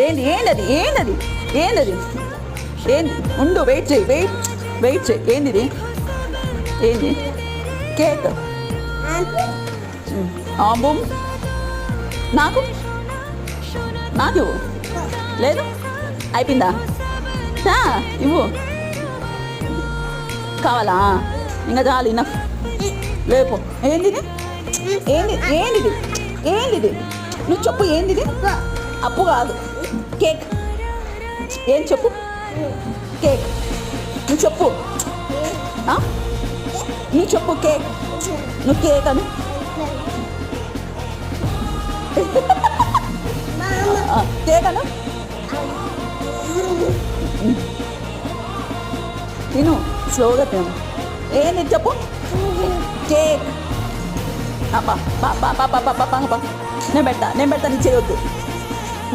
ఏంది ఏందది ఏందది ఏందది ఏంది ఉండు వెయిట్ చేయి వెయిట్ చేయి ఏంది ఇది ఏంది కేక్ బూమ్ నాకు నాకు లేదు అయిపోయిందా ఇవ్వు కావాలా ఇంకా చాలు ఇనఫ్ లేపు ఏందిది ఏందిది ఏందిది నువ్వు చెప్పు ఏందిది అప్పు కాదు కేక్ ఏం చెప్పు కేక్ నువ్వు చెప్పు నువ్వు చెప్పు కేక్ నువ్వు కేక్ అను కేక్ అను తిను స్లోగా తిను ఏంది చెప్పు కేక్ అబ్బా నేను పెడతా నీ చేయొద్దు